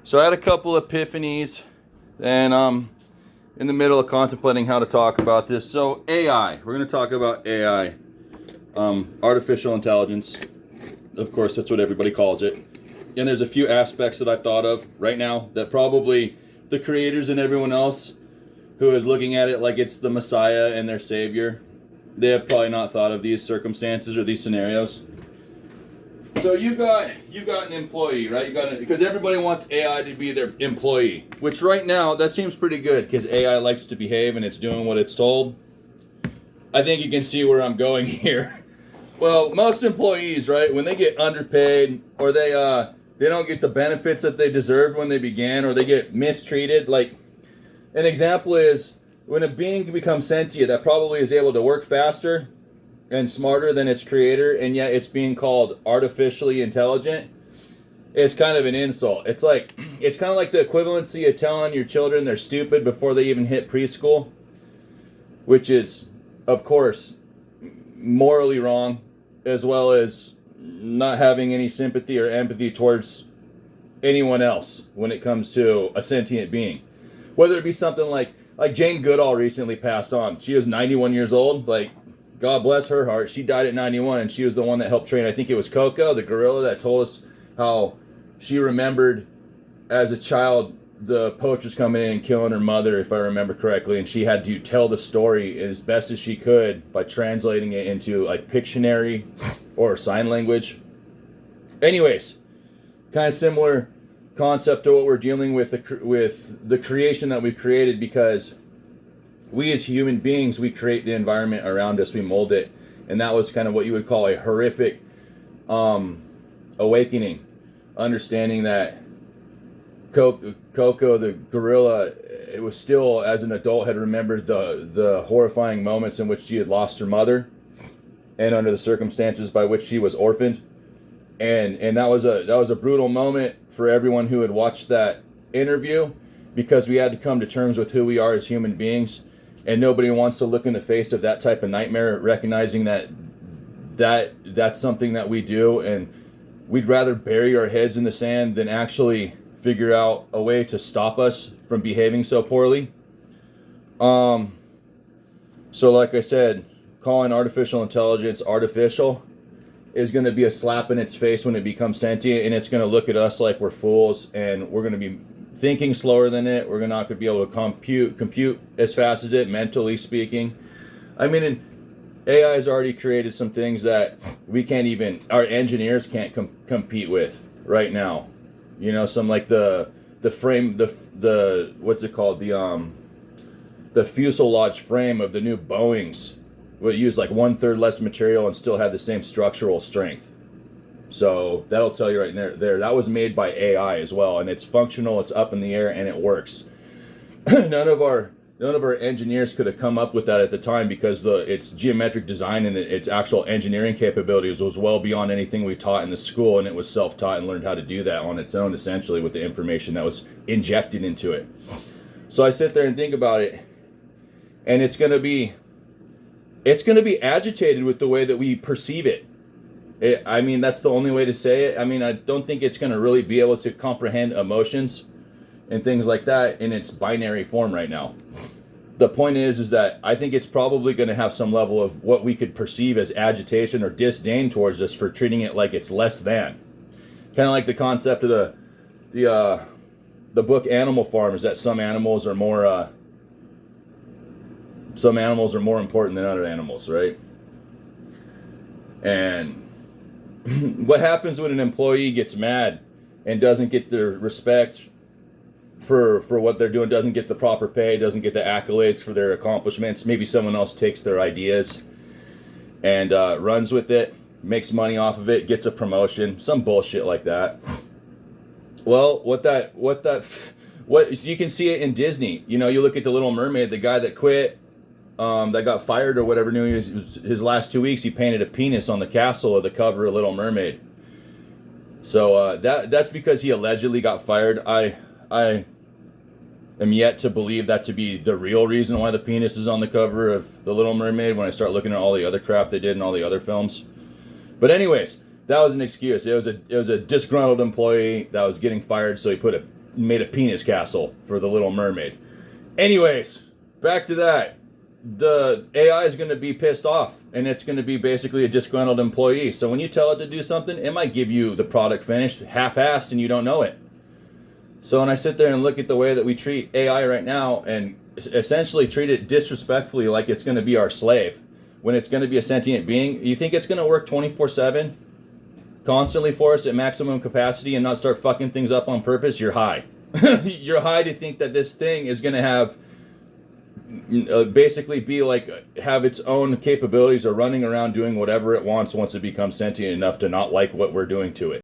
So I had a couple epiphanies, and in the middle of contemplating how to talk about this. So AI, we're going to talk about AI, artificial intelligence. Of course, that's what everybody calls it. And there's a few aspects that I've thought of right now that probably the creators and everyone else who is looking at it like it's the Messiah and their savior, they have probably not thought of these circumstances or these scenarios. So you've got an employee, right? Because everybody wants AI to be their employee, which right now that seems pretty good because AI likes to behave and it's doing what it's told. I think you can see where I'm going here. Well, most employees, right, when they get underpaid or they don't get the benefits that they deserved when they began, or they get mistreated. Like an example is when a being becomes sentient that probably is able to work faster and smarter than its creator, and yet it's being called artificially intelligent. It's kind of an insult. It's kind of like the equivalency of telling your children they're stupid before they even hit preschool, which is, of course, morally wrong, as well as not having any sympathy or empathy towards anyone else when it comes to a sentient being. Whether it be something like Jane Goodall recently passed on. She was 91 years old. Like, God bless her heart. She died at 91, and she was the one that helped train, I think it was Coco, the gorilla, that told us how she remembered as a child the poachers coming in and killing her mother, if I remember correctly, and she had to tell the story as best as she could by translating it into like Pictionary or sign language. Anyways, kind of similar concept to what we're dealing with the creation that we've created, because we as human beings, we create the environment around us, we mold it, and that was kind of what you would call a horrific awakening, understanding that Coco, the gorilla, it was still, as an adult, had remembered the horrifying moments in which she had lost her mother, and under the circumstances by which she was orphaned, and that was a brutal moment for everyone who had watched that interview, because we had to come to terms with who we are as human beings. And nobody wants to look in the face of that type of nightmare, recognizing that's something that we do, and we'd rather bury our heads in the sand than actually figure out a way to stop us from behaving so poorly. So like I said, calling artificial intelligence artificial is going to be a slap in its face when it becomes sentient, and it's going to look at us like we're fools, and we're going to be thinking slower than it. We're not going to be able to compute as fast as it, mentally speaking. I mean, AI has already created some things that we can't even, our engineers can't compete with right now. You know, some like the frame, the what's it called, the fuselage frame of the new Boeings will use like 1/3 less material and still have the same structural strength. So that'll tell you right there. That was made by AI as well, and it's functional. It's up in the air, and it works. None of our engineers could have come up with that at the time, because its geometric design and its actual engineering capabilities was well beyond anything we taught in the school, and it was self-taught and learned how to do that on its own, essentially, with the information that was injected into it. So I sit there and think about it, and it's gonna be agitated with the way that we perceive it. I mean, that's the only way to say it. I mean, I don't think it's going to really be able to comprehend emotions and things like that in its binary form right now. The point is that I think it's probably going to have some level of what we could perceive as agitation or disdain towards us for treating it like it's less than. Kind of like the concept of the book Animal Farm, is that some animals are more important than other animals, right? And what happens when an employee gets mad and doesn't get the respect for what they're doing, doesn't get the proper pay, doesn't get the accolades for their accomplishments? Maybe someone else takes their ideas and runs with it, makes money off of it, gets a promotion, some bullshit like that. Well, you can see it in Disney. You know, you look at The Little Mermaid, the guy that quit, that got fired or whatever, knew his last 2 weeks, he painted a penis on the castle of the cover of Little Mermaid. So that's because he allegedly got fired. I am yet to believe that to be the real reason why the penis is on the cover of The Little Mermaid, when I start looking at all the other crap they did in all the other films. But anyways, that was an excuse. It was a disgruntled employee that was getting fired, so he put made a penis castle for the Little Mermaid. Anyways, back to that. The AI is going to be pissed off, and it's going to be basically a disgruntled employee. So when you tell it to do something, it might give you the product finished half-assed and you don't know it. So when I sit there and look at the way that we treat AI right now and essentially treat it disrespectfully, like it's going to be our slave, when it's going to be a sentient being, you think it's going to work 24/7 constantly for us at maximum capacity and not start fucking things up on purpose? You're high. You're high to think that this thing is going to have basically be like, have its own capabilities of running around doing whatever it wants once it becomes sentient enough to not like what we're doing to it.